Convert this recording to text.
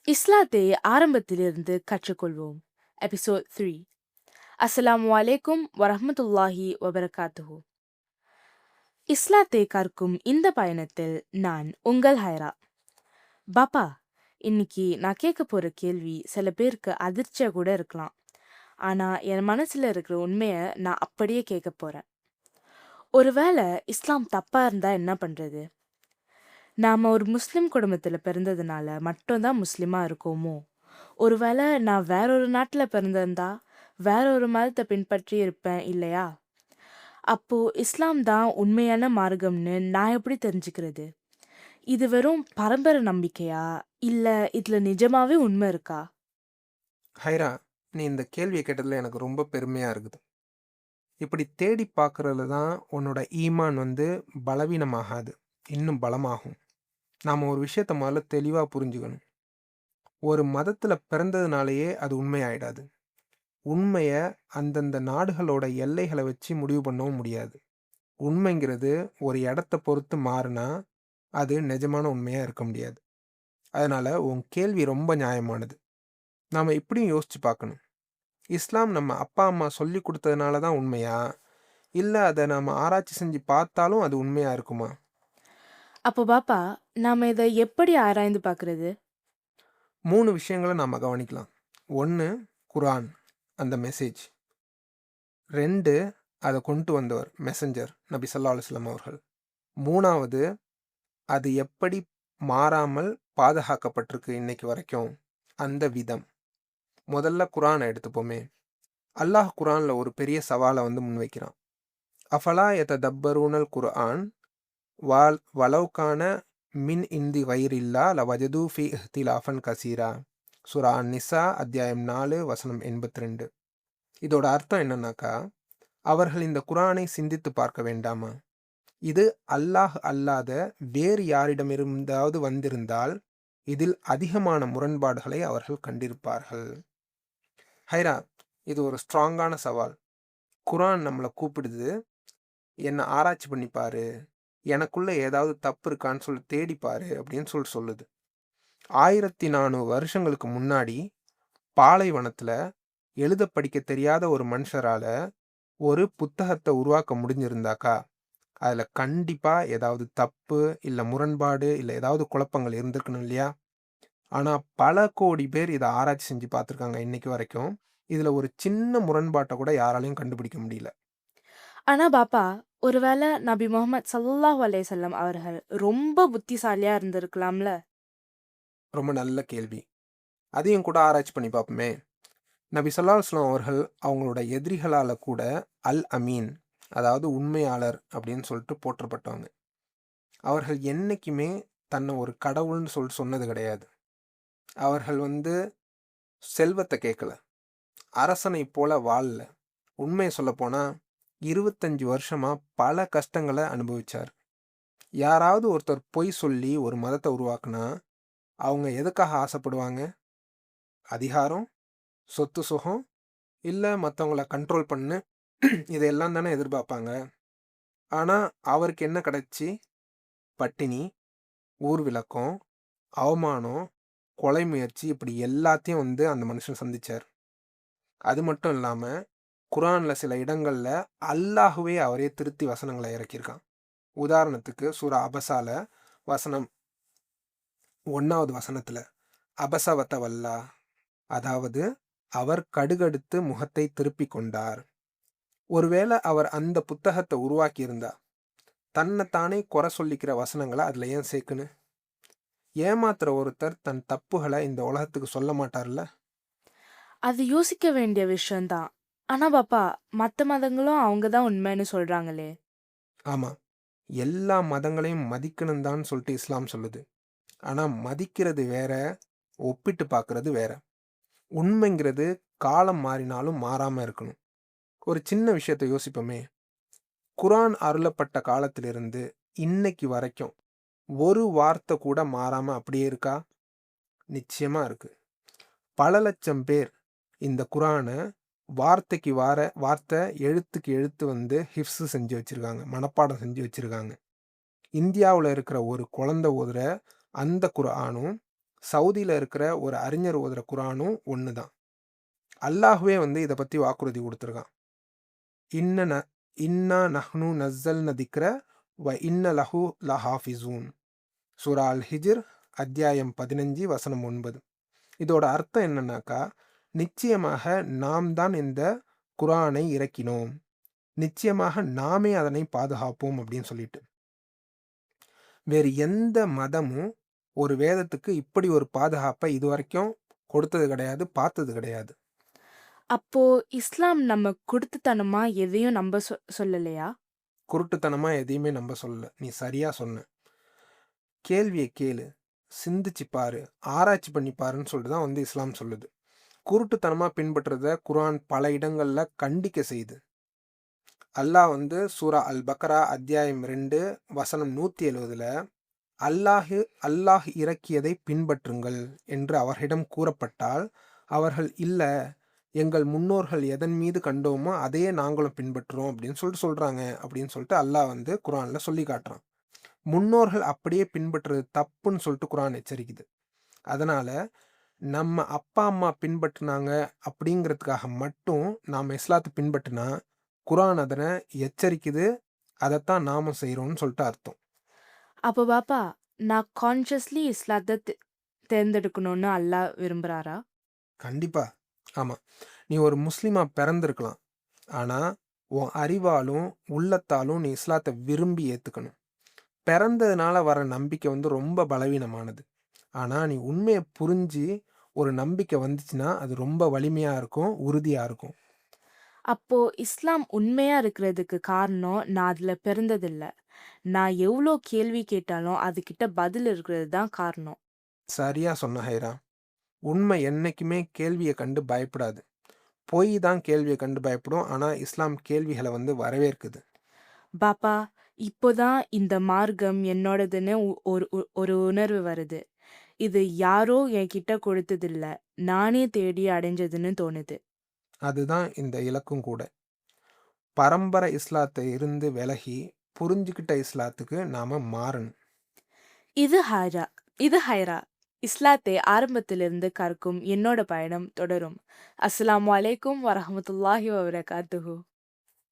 இஸ்லாத்தை ஆரம்பத்திலிருந்து கற்றுக்கொள்வோம். எபிசோட் 3. அஸ்ஸலாமு அலைக்கும் வரஹ்மத்துல்லாஹி வபரகாத்துஹு. இஸ்லாத்தை கற்கும் இந்த பயணத்தில் நான் உங்கள் ஹைரா. பாப்பா, இன்னைக்கு நான் கேட்க போற கேள்வி சில பேருக்கு அதிர்ச்சியா கூட இருக்கலாம். ஆனா என் மனசுல இருக்கிற உண்மைய நான் அப்படியே கேட்க போறேன். ஒருவேளை இஸ்லாம் தப்பா இருந்தா என்ன பண்றது? நாம ஒரு முஸ்லிம் குடும்பத்துல பிறந்ததுனால மட்டும்தான் முஸ்லிமா இருக்கோமோ? ஒருவேளை நான் வேற ஒரு நாட்டுல பிறந்திருந்தா, வேற ஒரு மதத்தை பின்பற்றி இருப்பேன் இல்லையா? அப்போ இஸ்லாம் தான் உண்மையான மார்க்கம்னு நான் எப்படி தெரிஞ்சுக்கிறது? இது வெறும் பரம்பரை நம்பிக்கையா? இல்ல இதுல நிஜமாவே உண்மை இருக்கா? ஹைரா, நீ இந்த கேள்வியை கேட்டதில் எனக்கு ரொம்ப பெருமையாக இருக்குது. இப்படி தேடி பார்க்கறதுல தான் உன்னோட ஈமான் பலவீனமாகாது, இன்னும் பலமாகும். நாம் ஒரு விஷயத்தை முதல்ல தெளிவாக புரிஞ்சுக்கணும். ஒரு மதத்தில் பிறந்ததுனாலேயே அது உண்மையாயிடாது. உண்மையை அந்தந்த நாடுகளோட எல்லைகளை வச்சு முடிவு பண்ணவும் முடியாது. உண்மைங்கிறது ஒரு இடத்த பொறுத்து மாறினா அது நிஜமான உண்மையாக இருக்க முடியாது. அதனால் உன் கேள்வி ரொம்ப நியாயமானது. நாம் இப்படியும் யோசிச்சு பார்க்கணும். இஸ்லாம் நம்ம அப்பா அம்மா சொல்லி கொடுத்ததுனால தான் உண்மையா? இல்ல அத நாம ஆராய்ச்சி செஞ்சு பார்த்தாலும் அது உண்மையா இருக்குமா? அப்போ பாப்பா, நாம இதை எப்படி ஆராய்ந்து பார்க்கிறது? 3 விஷயங்கள நாம கவனிக்கலாம். 1 குர்ஆன், அந்த மெசேஜ். 2 அத கொண்டு வந்தவர் மெசஞ்சர் நபி ஸல்லல்லாஹு அலைஹி வஸல்லம் அவர்கள். 3வது அது எப்படி மாறாமல் பாதுகாக்கப்பட்டிருக்கு இன்னைக்கு வரைக்கும், அந்த விதம். முதல்ல குர்ஆன எடுத்துப்போமே. அல்லாஹ் குர்ஆன்ல ஒரு பெரிய சவால முன்வைக்கிறான். அஃபலா யததப்பரூனல் குர்ஆன் வலவ் கான மின் இந்தி கைரில்லா லவஜது ஃபி இஹ்திலாஃபன் கசீரா. சூரா அன்-நிசா அத்தியாயம் 4 வசனம் 82. இதோட அர்த்தம் என்னன்னாக்கா, அவர்கள் இந்த குர்ஆனை சிந்தித்து பார்க்க வேண்டாமா? இது அல்லாஹ் அல்லாத வேறு யாரிடமிருந்தாவது வந்திருந்தால் இதில் அதிகமான முரண்பாடுகளை அவர்கள் கண்டிருப்பார்கள். ஹைரா, இது ஒரு ஸ்ட்ராங்கான சவால். குர்ஆன் நம்மளை கூப்பிடுது, என்ன ஆராய்ச்சி பண்ணி பாரு, எனக்குள்ள ஏதாவது தப்பு இருக்கான்னு சொல்லி தேடி பாரு அப்படின்னு சொல்லுது. 1400 வருஷங்களுக்கு முன்னாடி பாலைவனத்துல எழுத படிக்க தெரியாத ஒரு மனுஷரால ஒரு புத்தகத்தை உருவாக்க முடிஞ்சிருந்தாக்கா, அதுல கண்டிப்பா ஏதாவது தப்பு இல்ல முரண்பாடு இல்ல ஏதாவது குழப்பங்கள் இருந்திருக்கணும் இல்லையா? ஆனா பல கோடி பேர் இதை ஆராய்ச்சி செஞ்சு பார்த்துருக்காங்க இன்னைக்கு வரைக்கும். இதுல ஒரு சின்ன முரண்பாட்டை கூட யாராலையும் கண்டுபிடிக்க முடியல. ஆனா பாப்பா, ஒருவேளை நபி முஹம்மது ஸல்லல்லாஹு அலைஹி வஸல்லம் அவர்கள் ரொம்ப புத்திசாலியா இருந்திருக்கலாம்ல? ரொம்ப நல்ல கேள்வி. அதையும் கூட ஆராய்ச்சி பண்ணி பார்ப்போமே. நபி ஸல்லல்லாஹு அலைஹி வஸல்லம் அவர்கள் அவங்களோட எதிரிகளால கூட அல் அமீன், அதாவது உண்மையாளர் அப்படின்னு சொல்லிட்டு போற்றப்பட்டவங்க. அவர்கள் என்னைக்குமே தன்னை ஒரு கடவுள்னு சொல்லிட்டு சொன்னது கிடையாது. அவர்கள் செல்வத்தை கேட்கல, அரசனை போல வாழல. உண்மையை சொல்லப்போனா 25 வருஷமா பல கஷ்டங்களை அனுபவிச்சார். யாராவது ஒருத்தர் பொய் சொல்லி ஒரு மதத்தை உருவாக்குனா அவங்க எதுக்காக ஆசைப்படுவாங்க? அதிகாரம், சொத்து சுகம், இல்ல மத்தவங்கள கண்ட்ரோல் பண்ணு, இதையெல்லாம் தானே எதிர்பார்ப்பாங்க. ஆனா அவருக்கு என்ன கிடைச்சு? பட்டினி, ஊர் விளக்கம், அவமானம், கொலை முயற்சி, இப்படி எல்லாத்தையும் அந்த மனுஷன் சந்திச்சார். அது மட்டும் இல்லாம குர்ஆன்ல சில இடங்கள்ல அல்லாஹ்வே அவரே திருத்தி வசனங்களை இறக்கியிருக்கான். உதாரணத்துக்கு சூரா அபஸால வசனம் 1வது வசனத்துல அபஸ வதவல்லா, அதாவது அவர் கடுகடுத்து முகத்தை திருப்பிக் கொண்டார். ஒருவேளை அவர் அந்த புத்தகத்தை உருவாக்கியிருந்தா தன்னைத்தானே குறை சொல்லிக்கிற வசனங்களை அதுல ஏன் சேர்க்கணும்? ஏமாத்துற ஒருத்தர் தன் தப்புகளை இந்த உலகத்துக்கு சொல்ல மாட்டார்ல. அது யோசிக்க வேண்டிய விஷயம்தான். ஆனா பாப்பா, மத்த மதங்களும் அவங்க தான் உண்மைன்னு சொல்றாங்களே. ஆமா, எல்லா மதங்களையும் மதிக்கணும் தான் சொல்லிட்டு இஸ்லாம் சொல்லுது. ஆனா மதிக்கிறது வேற, ஒப்பிட்டு பார்க்கறது வேற. உண்மைங்கிறது காலம் மாறினாலும் மாறாம இருக்கணும். ஒரு சின்ன விஷயத்தை யோசிப்போமே. குர்ஆன் அருளப்பட்ட காலத்திலிருந்து இன்னைக்கு வரைக்கும் ஒரு வார்த்தை கூட மாறாம அப்படியே இருக்கா? நிச்சயமா இருக்கு. பல லட்சம் பேர் இந்த குர்ஆன வார்த்தைக்கு வார்த்தை, எழுத்துக்கு எழுத்து ஹிஃப்ஸ் செஞ்சு வச்சிருக்காங்க, மனப்பாடம் செஞ்சு வச்சிருக்காங்க. இந்தியாவுல இருக்கிற ஒரு குழந்தை ஓதுற அந்த குர்ஆனும் சவுதியில் இருக்கிற ஒரு அறிஞர் ஓதுற குரானும் ஒன்று தான். அல்லாஹ்வே வந்து இதை பற்றி வாக்குறுதி கொடுத்துருக்கான். இன்ன இன்னா நஹ்னு நஸ்ஸல்ன திக்ர வ இன்ன லஹு லஹாஃபிசூன். சூரா அல் ஹிஜ்ர் அத்தியாயம் 15 வசனம் 9. இதோட அர்த்தம் என்னன்னாக்கா, நிச்சயமாக நாம் தான் இந்த குரானை இறக்கினோம், நிச்சயமாக நாமே அதனை பாதுகாப்போம் அப்படின்னு சொல்லிட்டு. வேறு எந்த மதமும் ஒரு வேதத்துக்கு இப்படி ஒரு பாதுகாப்பை இதுவரைக்கும் கொடுத்தது கிடையாது, பார்த்தது கிடையாது. அப்போ இஸ்லாம் நம்ம குடுத்துத்தனமா எதையும் நம்ப சொல்லலையா? குருட்டுத்தனமா எதையுமே நம்ப சொல்லல. நீ சரியா சொன்ன. கேள்வியை கேளு, சிந்திச்சு பாரு, ஆராய்ச்சி பண்ணி பாருன்னு சொல்லிட்டு தான் வந்து இஸ்லாம் சொல்லுது. குருட்டுத்தனமா பின்பற்றுறத குர்ஆன் பல இடங்கள்ல கண்டிக்க செய்யுது. அல்லாஹ் வந்து சூரா அல் பக்ரா அத்தியாயம் 2 வசனம் 170ல அல்லாஹ் இறக்கியதை பின்பற்றுங்கள் என்று அவர்களிடம் கூறப்பட்டால், அவர்கள் இல்ல, எங்கள் முன்னோர்கள் எதன் மீது கண்டோமோ அதையே நாங்களும் பின்பற்றுறோம் அப்படின்னு சொல்றாங்க அப்படின்னு சொல்லிட்டு அல்லாஹ் வந்து குர்ஆன்ல சொல்லி காட்டுறான். முன்னோர்கள் அப்படியே பின்பற்றுறது தப்புன்னு சொல்லிட்டு குர்ஆன் எச்சரிக்குது. அதனால நம்ம அப்பா அம்மா பின்பற்றினாங்க அப்படிங்கிறதுக்காக மட்டும் நாம இஸ்லாத்தை பின்பற்றினா குர்ஆன் அதனை எச்சரிக்குது, அதைத்தான் நாம செய்கிறோம்னு சொல்லிட்டு அர்த்தம். அப்போ பாப்பா, நான் கான்ஷியஸ்லி இஸ்லாத்தை தேர்ந்தெடுக்கணும்னு அல்லாஹ் விரும்புறாரா? கண்டிப்பா. ஆமா. நீ ஒரு முஸ்லிமா பிறந்திருக்கலாம். ஆனா உன் அறிவாலும் உள்ளத்தாலும் நீ இஸ்லாத்தை விரும்பி ஏத்துக்கணும். பிறந்ததுனால வர நம்பிக்கை வந்து ரொம்ப பலவீனமானது. ஆனா நீ உண்மையை புரிஞ்சு ஒரு நம்பிக்கை வந்துச்சுன்னா அது ரொம்ப வலிமையா இருக்கும், உறுதியா இருக்கும். அப்போ இஸ்லாம் உண்மையா இருக்கிறதுக்கு காரணம் நான் அதுல பிறந்ததில்ல. நான் எவ்ளோ கேள்வி கேட்டாலும் அதுகிட்ட பதில் இருக்கிறது தான் காரணம். சரியா சொன்ன ஹைரா. உண்மை என்னைக்குமே கேள்வியை கண்டு பயப்படாது. பொய் தான் கேள்வியை கண்டு பயப்படும். ஆனா இஸ்லாம் கேள்விகளை வந்து வரவேற்குது. பாப்பா, இப்போதான் இந்த மார்க்கம் என்னோடதுன்னு ஒரு உணர்வு வருது. இது யாரோ என்கிட்ட கொடுத்ததில்ல, நானே தேடி அடைஞ்சதுன்னு தோணுது. அதுதான் இந்த இலக்கும் கூட. பரம்பரை இஸ்லாத்தை இருந்து விலகி புரிஞ்சுக்கிட்ட இஸ்லாத்துக்கு நாம மாறணும். இது ஹைரா. இஸ்லாத்தை ஆரம்பத்திலிருந்து கற்கும் என்னோட பயணம் தொடரும். அஸ்ஸலாமு அலைக்கும் வரஹ்மத்துல்லாஹி வபரகாத்துஹு.